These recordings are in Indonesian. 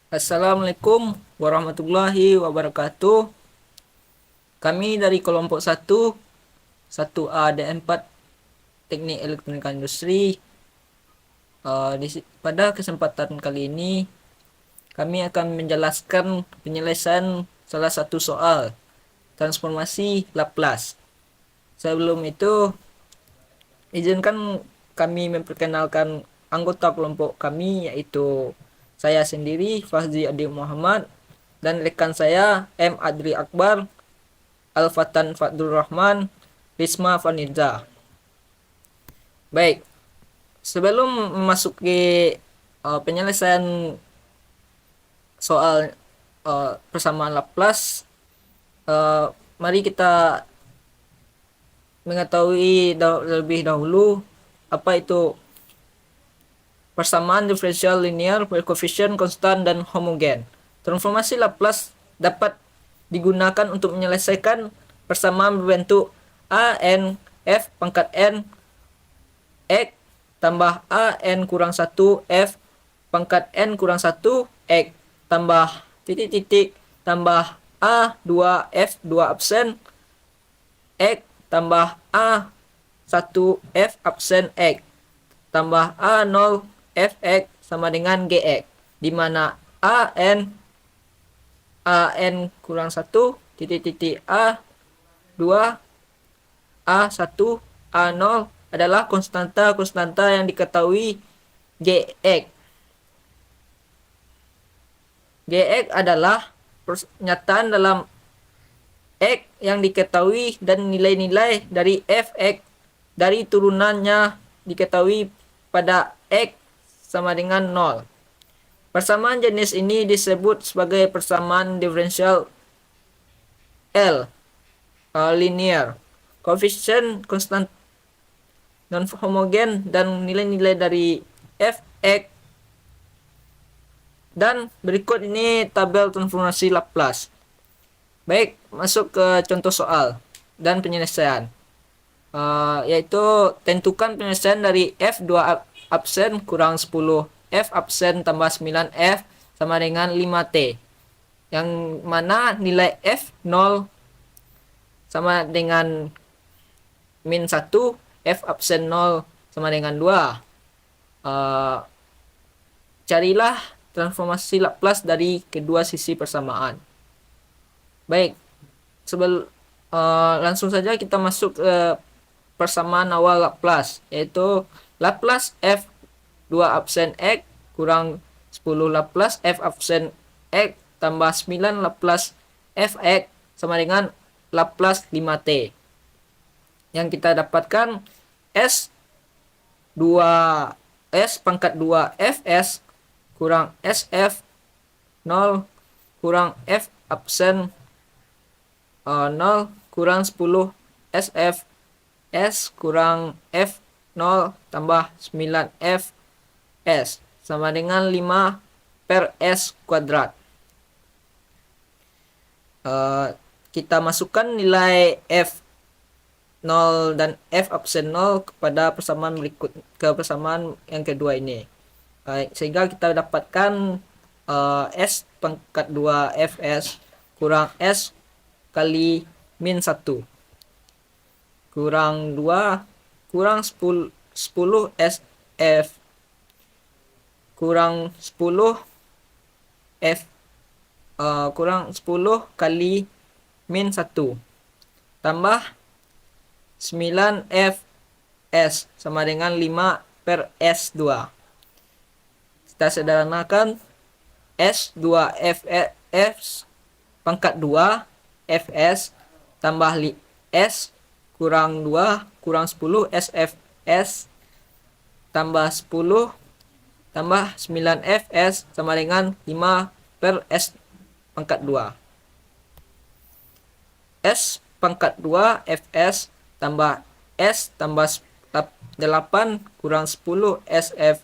Assalamualaikum warahmatullahi wabarakatuh. Kami dari kelompok 1A D4 Teknik Elektronika Industri. Pada kesempatan kali ini kami akan menjelaskan penyelesaian salah satu soal transformasi Laplace. Sebelum itu, izinkan kami memperkenalkan anggota kelompok kami, yaitu saya sendiri Fazli Adi Muhammad dan rekan saya M. Adri Akbar, Al-Fatan Fadlur Rahman, Risma Faniza. Baik, sebelum memasuki penyelesaian soal persamaan Laplace, mari kita mengetahui lebih dahulu apa itu persamaan diferensial linear berkoefisien konstan dan homogen. Transformasi Laplace dapat digunakan untuk menyelesaikan persamaan berbentuk a n f pangkat n x tambah a n kurang 1 f pangkat n kurang 1 x tambah titik-titik tambah a 2 f 2 absen x tambah a 1 f absen x tambah a 0 fx sama dengan gx, di mana an kurang 1 titik-titik a 2 a 1 a 0 adalah konstanta yang diketahui. Gx adalah pernyataan dalam x yang diketahui dan nilai-nilai dari fx dari turunannya diketahui pada x sama dengan 0. Persamaan jenis ini disebut sebagai persamaan diferensial linear. Koefisien konstan non homogen dan nilai-nilai dari fx. Dan berikut ini tabel transformasi Laplace. Baik, masuk ke contoh soal dan penyelesaian. Yaitu tentukan penyelesaian dari f2 absen kurang 10 f absen tambah 9 f sama dengan 5t, yang mana nilai f0 sama dengan min 1, f absen 0 sama dengan 2. Carilah transformasi Laplace dari kedua sisi persamaan. Baik, langsung saja kita masuk ke persamaan awal Laplace, yaitu Laplace f 2 absen x kurang 10 Laplace f absen x tambah 9 Laplace fx sama dengan Laplace 5t. Yang kita dapatkan s pangkat 2 fs kurang sf 0 kurang f absen 0 kurang 10 sf s kurang f 0 tambah 9 f s sama dengan 5 per s kuadrat. Kita masukkan nilai f 0 dan f absen 0 kepada persamaan berikut, ke persamaan yang kedua ini. Sehingga kita dapatkan s pangkat 2 fs kurang s kali min 1 kurang 2 kurang 10 sf kurang 10 f kurang 10 kali min 1 tambah 9 fs sama dengan 5 per s2. Kita sederhanakan s2 fs pangkat 2 fs tambah s kurang 2 kurang 10 sfs tambah 10 tambah 9 fs sama dengan 5 per s pangkat 2. S pangkat 2 fs tambah s tambah 8 kurang 10 sf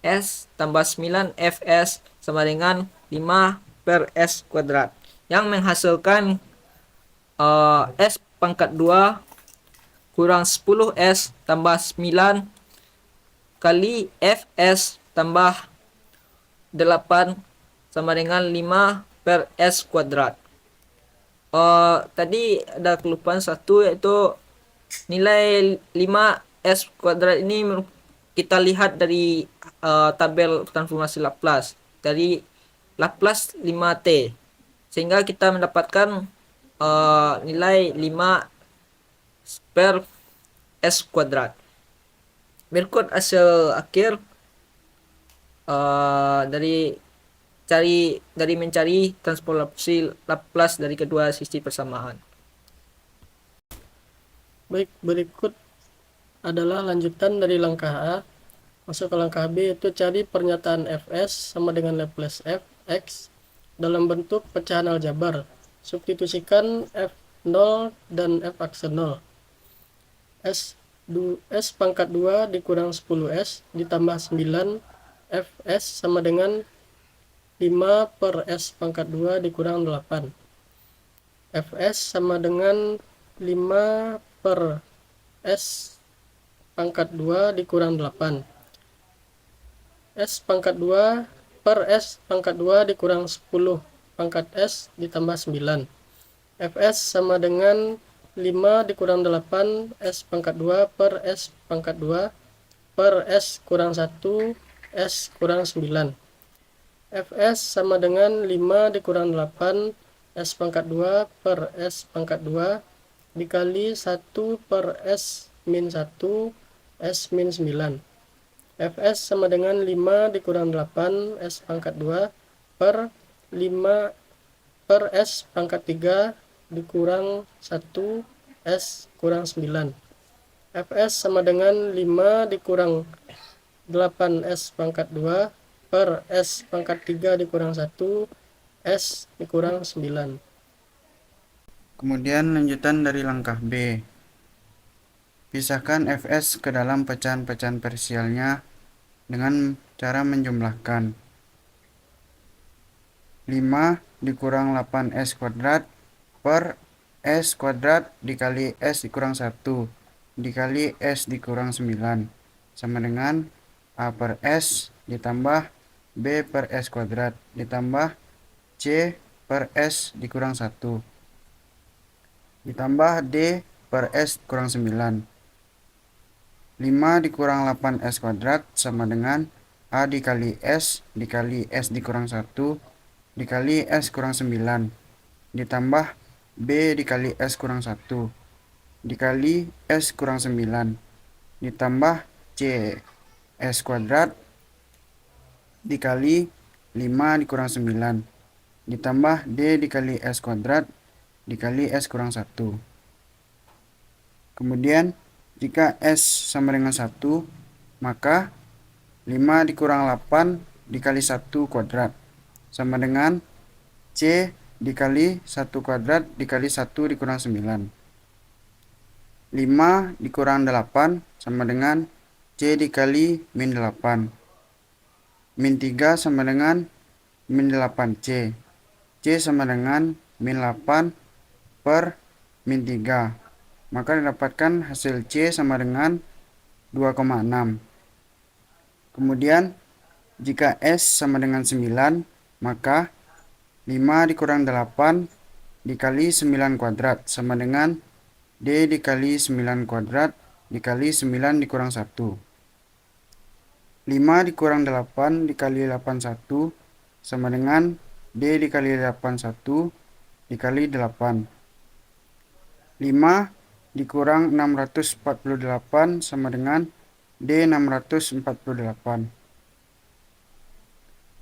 s tambah 9 fs sama dengan 5 per s kuadrat, yang menghasilkan s pangkat 2 kurang 10 s tambah 9 kali fs tambah 8 sama dengan 5 per S kuadrat. Tadi ada kelupaan satu, yaitu nilai 5S kuadrat ini kita lihat dari tabel transformasi Laplace dari Laplace 5T, sehingga kita mendapatkan nilai 5 per S kuadrat. Berikut hasil akhir dari mencari transformasi Laplace dari kedua sisi persamaan. Baik, berikut adalah lanjutan dari langkah A. Masuk ke langkah B, yaitu cari pernyataan Fs sama dengan Laplace Fx dalam bentuk pecahan aljabar. Substitusikan F0 dan F akse 0. S pangkat 2 dikurang 10S ditambah 9 Fs sama dengan 5 per S pangkat 2 dikurang 8. Fs sama dengan 5 per S pangkat 2 dikurang 8. S pangkat 2 per S pangkat 2 dikurang 10 pangkat S ditambah 9. Fs sama dengan 5 dikurang 8 S pangkat 2 per S pangkat 2 per S kurang 1 S kurang 9. Fs sama dengan 5 dikurang 8 S pangkat 2 per S pangkat 2 dikali 1 per S min 1 S min 9. Fs sama dengan 5 dikurang 8 S pangkat 2 per 5 per S pangkat 3 dikurang 1 S kurang 9. Fs sama dengan 5 dikurang 8 S pangkat 2 per S pangkat 3 dikurang 1 S dikurang 9. Kemudian lanjutan dari langkah B. Pisahkan Fs ke dalam pecahan-pecahan parsialnya dengan cara menjumlahkan. 5 dikurang 8S kuadrat per S kuadrat dikali S dikurang 1 dikali S dikurang 9 sama dengan A per S ditambah B per S kuadrat ditambah C per S dikurang 1 ditambah D per S kurang 9. 5 dikurang 8S kuadrat sama dengan A dikali S dikurang 1 dikali S kurang 9 ditambah B dikali S kurang 1 dikali S kurang 9 ditambah C S kuadrat dikali 5 dikurang 9 ditambah D dikali S kuadrat dikali S kurang 1. Kemudian jika S sama dengan 1, maka 5 dikurang 8 dikali 1 kuadrat sama dengan C dikali 1 kuadrat dikali 1 dikurang 9. 5 dikurang 8 sama dengan C dikali min 8. Min 3 sama dengan min 8C. C sama dengan min 8 per min 3. Maka didapatkan hasil C sama dengan 2,6. Kemudian jika S sama dengan 9, maka 5 dikurang 8 dikali 9 kuadrat sama dengan D dikali 9 kuadrat dikali 9 dikurang 1. 5 dikurang 8 dikali 81 sama dengan D dikali 81 dikali 8. 5 dikurang 648 sama dengan D 648.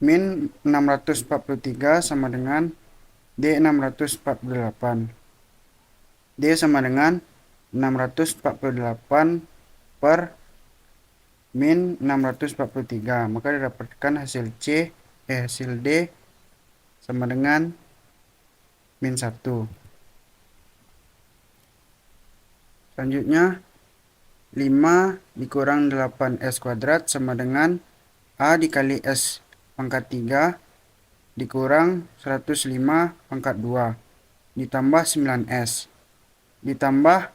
Min 643 sama dengan D 648. D sama dengan 648 per min 643. Maka didapatkan hasil hasil D sama dengan min 1. Selanjutnya 5 dikurang 8S kuadrat sama dengan A dikali S pangkat 3 dikurang 105 pangkat 2 ditambah 9S ditambah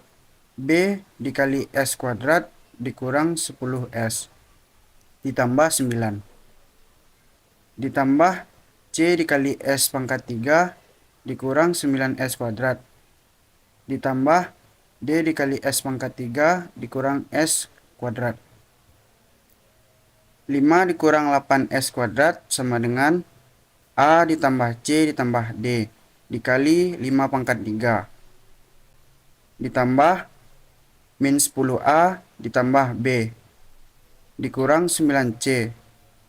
B dikali S kuadrat dikurang 10S ditambah 9 ditambah C C dikali S pangkat 3 dikurang 9S kuadrat. Ditambah D dikali S pangkat 3 dikurang S kuadrat. 5 dikurang 8S kuadrat sama dengan A ditambah C ditambah D dikali 5 pangkat 3 ditambah min 10A ditambah B dikurang 9C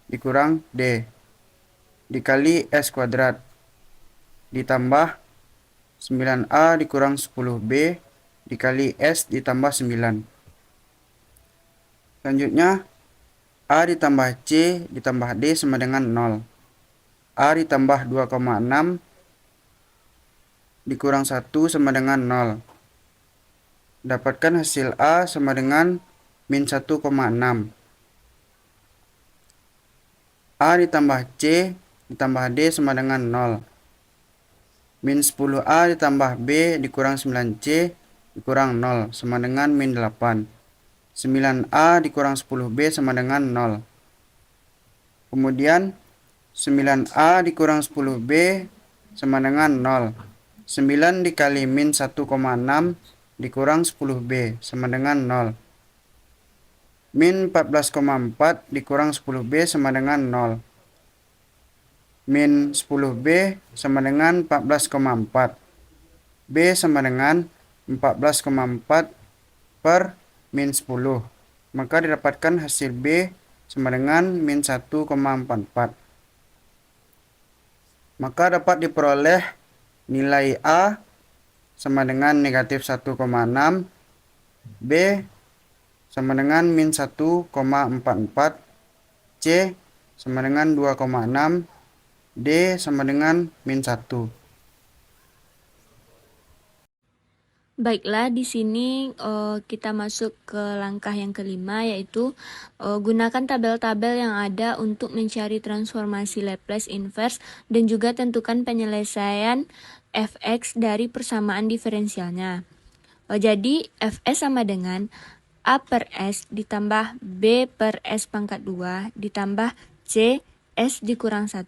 dikurang D dikali S kuadrat ditambah 9A dikurang 10B dikali S ditambah 9. Selanjutnya A ditambah C ditambah D sama dengan 0. A ditambah 2,6 dikurang 1 sama dengan 0. Dapatkan hasil A sama dengan min 1,6. A ditambah C ditambah D sama dengan 0. Min 10A ditambah B dikurang 9C dikurang 0 sama dengan min 8. 9A dikurang 10B sama dengan 0. Kemudian 9A dikurang 10B sama dengan 0. 9 dikali min 1,6 dikurang 10B sama dengan 0. Min 14,4 dikurang 10B sama dengan 0. Min 10B sama dengan 14,4. B sama dengan 14,4 per min 10. Maka didapatkan hasil B sama dengan min 1,44. Maka dapat diperoleh nilai A sama dengan negatif 1,6, B sama dengan min 1,44, C sama dengan 2,6, D sama dengan min 1. Baiklah, di sini kita masuk ke langkah yang kelima, yaitu gunakan tabel-tabel yang ada untuk mencari transformasi Laplace inverse dan juga tentukan penyelesaian fx dari persamaan diferensialnya. Jadi fs sama dengan A per S ditambah B per S pangkat 2 ditambah C S dikurang 1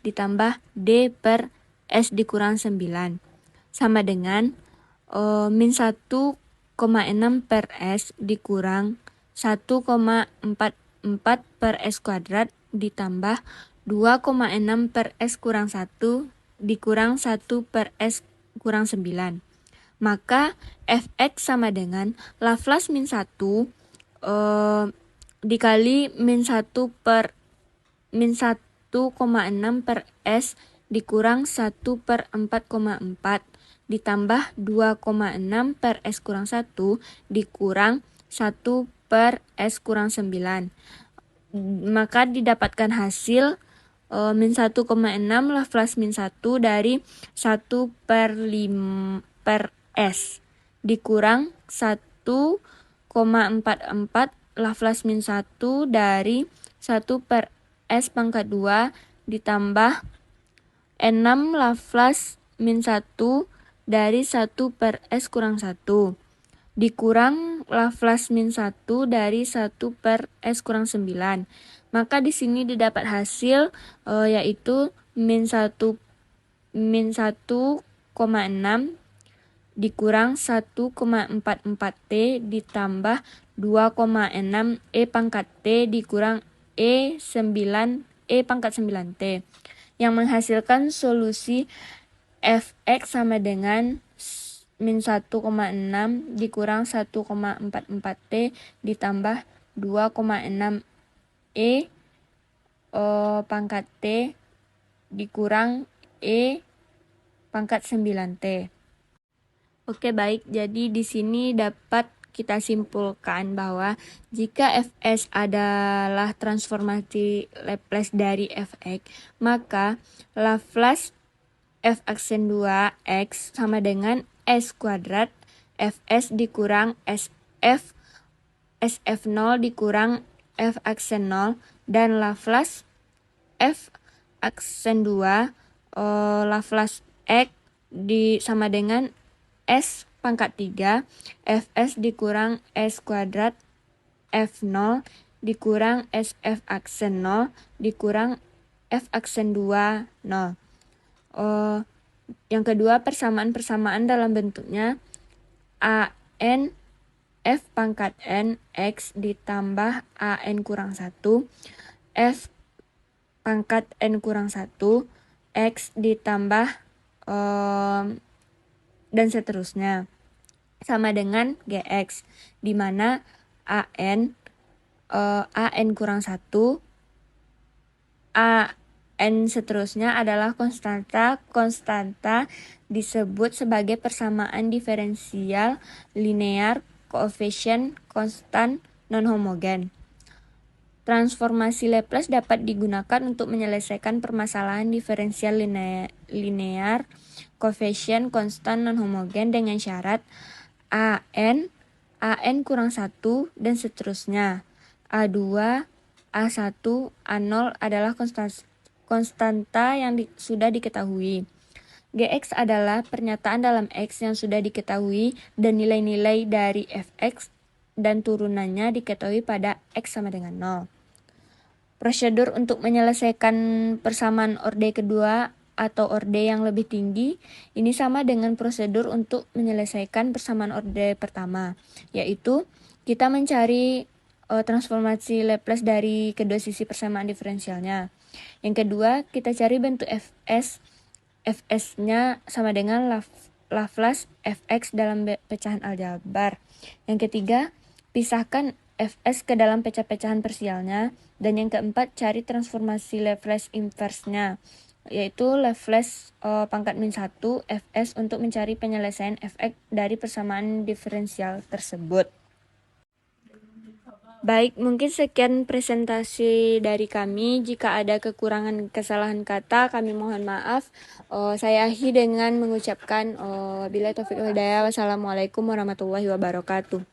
ditambah D per S dikurang 9 sama dengan min 1,6 per S dikurang 1,44 per S kuadrat ditambah 2,6 per S kurang 1 dikurang 1 per S kurang 9. Maka fx sama dengan Laplace min 1 dikali min 1 per min 1,6 per S dikurang 1 per 4,4 ditambah 2,6 per S kurang 1 dikurang 1 per S kurang 9. Maka didapatkan hasil min 1,6 Laplace min 1 dari 1 per 5 per S dikurang 1,44 Laplace min 1 dari 1 per S pangkat 2 ditambah 6 Laplace min 1 dari 1 per S kurang 1 dikurang Laplace min 1 dari 1 per S kurang 9. Maka di sini didapat hasil yaitu min 1,6 dikurang 1,44T ditambah 2,6 E pangkat T dikurang E pangkat 9T yang menghasilkan solusi fx sama dengan min 1,6 dikurang 1,44T ditambah 2,6 E pangkat T dikurang E pangkat 9T. Oke, baik. Jadi di sini dapat kita simpulkan bahwa jika fs adalah transformasi Laplace dari fx, maka Laplace f aksen 2x sama dengan s kuadrat fs dikurang sf0 dikurang f aksen 0 dan Laplace f aksen 2 Laplace x sama dengan s pangkat 3 fs dikurang s kuadrat f0 dikurang sf aksen 0 dikurang F aksen 2, 0. Yang kedua, persamaan-persamaan dalam bentuknya AN F pangkat N X ditambah AN kurang 1, F pangkat N kurang 1, X ditambah dan seterusnya. Sama dengan GX, di mana AN kurang 1, AN seterusnya adalah konstanta. Konstanta disebut sebagai persamaan diferensial linear koefisien konstan non-homogen. Transformasi Laplace dapat digunakan untuk menyelesaikan permasalahan diferensial linear koefisien konstan non-homogen dengan syarat AN kurang 1 dan seterusnya. A2, A1, A0 adalah konstanta yang sudah diketahui. Gx adalah pernyataan dalam X yang sudah diketahui dan nilai-nilai dari Fx dan turunannya diketahui pada X sama dengan 0. Prosedur untuk menyelesaikan persamaan orde kedua atau orde yang lebih tinggi ini sama dengan prosedur untuk menyelesaikan persamaan orde pertama, yaitu kita mencari transformasi Laplace dari kedua sisi persamaan diferensialnya. Yang kedua, kita cari bentuk Fs. Fs-nya sama dengan Laplace Fx dalam pecahan aljabar. Yang ketiga, pisahkan Fs ke dalam pecah-pecahan parsialnya. Dan yang keempat, cari transformasi Laplace inverse-nya, yaitu Laplace pangkat min 1 Fs untuk mencari penyelesaian Fx dari persamaan diferensial tersebut. Baik, mungkin sekian presentasi dari kami. Jika ada kekurangan kesalahan kata, kami mohon maaf. Saya akhiri dengan mengucapkan bila taufiq wal hidayah. Wassalamualaikum warahmatullahi wabarakatuh.